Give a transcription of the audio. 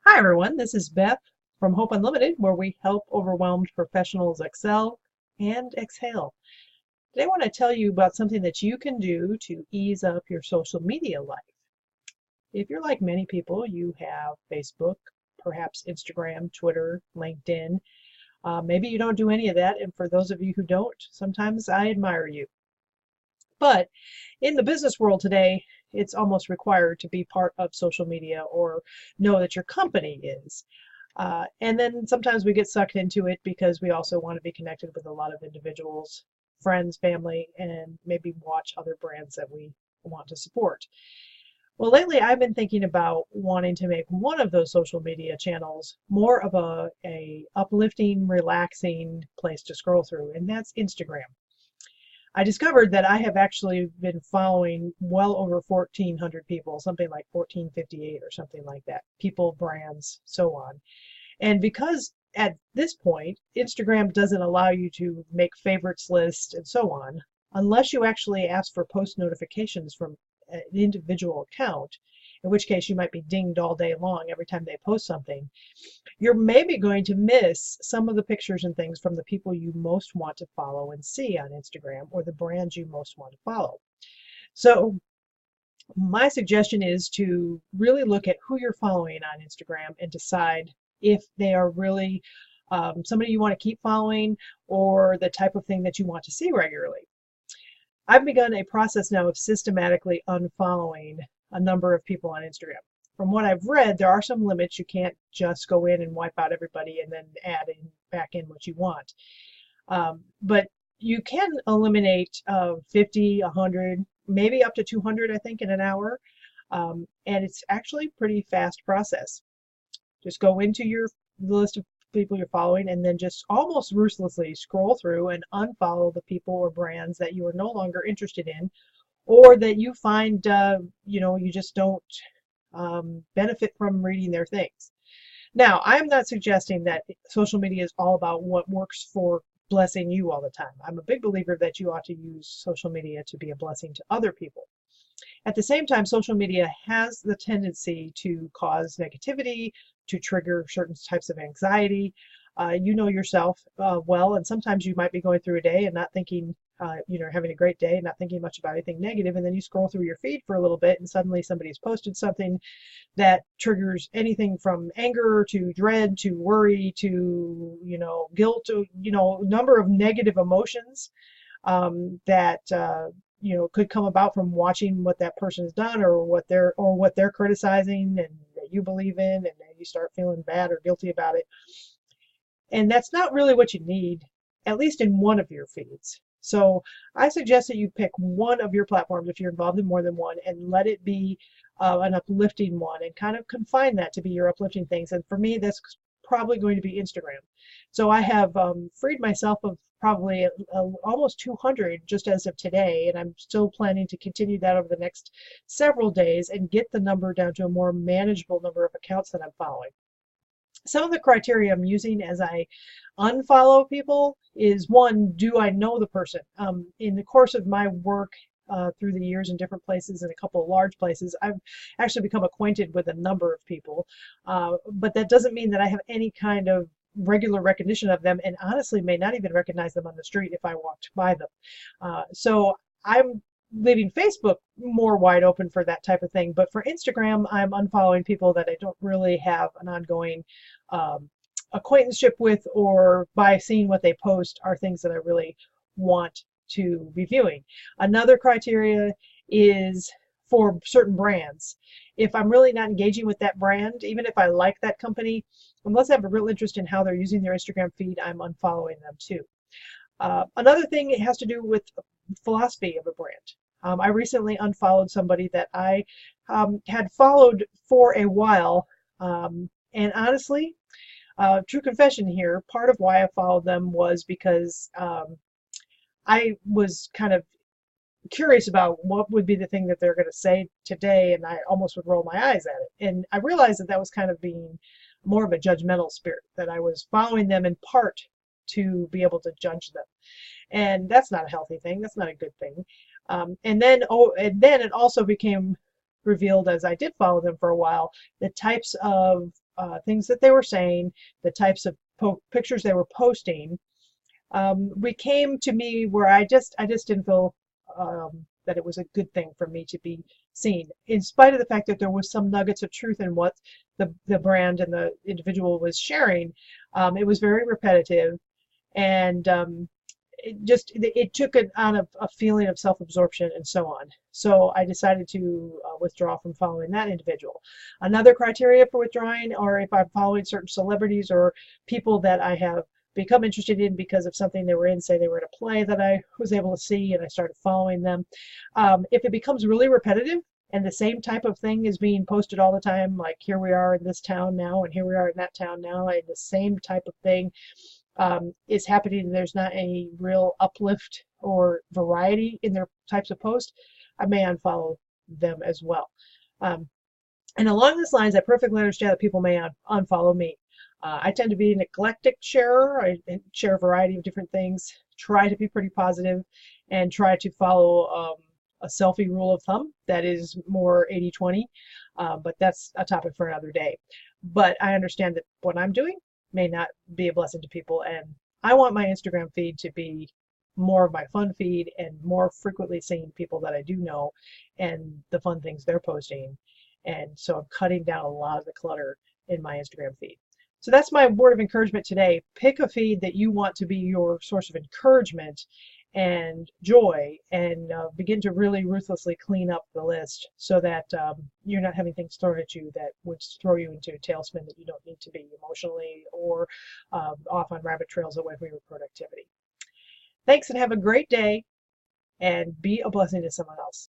Hi, everyone. This is Beth from Hope Unlimited, where we help overwhelmed professionals excel and exhale. Today, I want to tell you about something that you can do to ease up your social media life. If you're like many people, you have Facebook, perhaps Instagram, Twitter, LinkedIn. Maybe you don't do any of that, and for those of you who don't, sometimes I admire you. But in the business world today, it's almost required to be part of social media or know that your company is. And then sometimes we get sucked into it because we also want to be connected with a lot of individuals, friends, family, and maybe watch other brands that we want to support. Well, lately I've been thinking about wanting to make one of those social media channels more of a uplifting, relaxing place to scroll through, and that's Instagram. I discovered that I have actually been following well over 1,400 people, something like 1,458 or something like that. People, brands, so on. And because at this point, Instagram doesn't allow you to make favorites lists and so on, unless you actually ask for post notifications from an individual account, in which case you might be dinged all day long every time they post something, you're maybe going to miss some of the pictures and things from the people you most want to follow and see on Instagram or the brands you most want to follow. So my suggestion is to really look at who you're following on Instagram and decide if they are really somebody you want to keep following or the type of thing that you want to see regularly. I've begun a process now of systematically unfollowing a number of people on Instagram. From what I've read, there are some limits. You can't just go in and wipe out everybody and then add in back in what you want. But you can eliminate 50, 100, maybe up to 200, I think, in an hour. And it's actually a pretty fast process. Just go into your list of people you're following and then just almost ruthlessly scroll through and unfollow the people or brands that you are no longer interested in or that you find, you just don't benefit from reading their things. Now, I'm not suggesting that social media is all about what works for blessing you all the time. I'm a big believer that you ought to use social media to be a blessing to other people. At the same time, social media has the tendency to cause negativity, to trigger certain types of anxiety. You know yourself well, and sometimes you might be going through a day and not thinking, having a great day, not thinking much about anything negative, and then you scroll through your feed for a little bit, and suddenly somebody's posted something that triggers anything from anger to dread to worry to, guilt to, number of negative emotions that could come about from watching what that person's done or what they're criticizing and that you believe in, and then you start feeling bad or guilty about it. And that's not really what you need, at least in one of your feeds. So I suggest that you pick one of your platforms if you're involved in more than one and let it be an uplifting one and kind of confine that to be your uplifting things. And for me, that's probably going to be Instagram. So I have freed myself of probably almost 200 just as of today, and I'm still planning to continue that over the next several days and get the number down to a more manageable number of accounts that I'm following. Some of the criteria I'm using as I unfollow people is, one, do I know the person? In the course of my work through the years in different places and a couple of large places, I've actually become acquainted with a number of people, but that doesn't mean that I have any kind of regular recognition of them, and honestly may not even recognize them on the street if I walked by them. So I'm leaving Facebook more wide open for that type of thing, but for Instagram, I'm unfollowing people that I don't really have an ongoing acquaintanceship with, or by seeing what they post are things that I really want to be viewing. Another criteria is for certain brands. If I'm really not engaging with that brand, even if I like that company, unless I have a real interest in how they're using their Instagram feed, I'm unfollowing them too. Another thing, it has to do with philosophy of a brand. I recently unfollowed somebody that I had followed for a while, and honestly, true confession here, part of why I followed them was because I was kind of curious about what would be the thing that they're going to say today, and I almost would roll my eyes at it. And I realized that that was kind of being more of a judgmental spirit, that I was following them in part to be able to judge them. And that's not a healthy thing. That's not a good thing. And then it also became revealed, as I did follow them for a while, the types of things that they were saying, the types of pictures they were posting, we came to me where I just didn't feel that it was a good thing for me to be seen, in spite of the fact that there was some nuggets of truth in what the brand and the individual was sharing. It was very repetitive, and it took it on a feeling of self-absorption and so on. So I decided to withdraw from following that individual. Another criteria for withdrawing, or if I'm following certain celebrities or people that I have become interested in because of something they were in, say they were in a play that I was able to see and I started following them. If it becomes really repetitive and the same type of thing is being posted all the time, like here we are in this town now and here we are in that town now, and the same type of thing is happening, and there's not any real uplift or variety in their types of posts, I may unfollow them as well. Um, and along these lines, I perfectly understand that people may unfollow me. I tend to be an eclectic sharer. I share a variety of different things, try to be pretty positive, and try to follow a selfie rule of thumb that is more 80-20, but that's a topic for another day. But I understand that what I'm doing may not be a blessing to people, and I want my Instagram feed to be more of my fun feed and more frequently seeing people that I do know and the fun things they're posting. And so I'm cutting down a lot of the clutter in my Instagram feed. So that's my word of encouragement today. Pick a feed that you want to be your source of encouragement and joy, and begin to really ruthlessly clean up the list so that you're not having things thrown at you that would throw you into a tailspin that you don't need to be emotionally, or off on rabbit trails away from your productivity. Thanks, and have a great day, and be a blessing to someone else.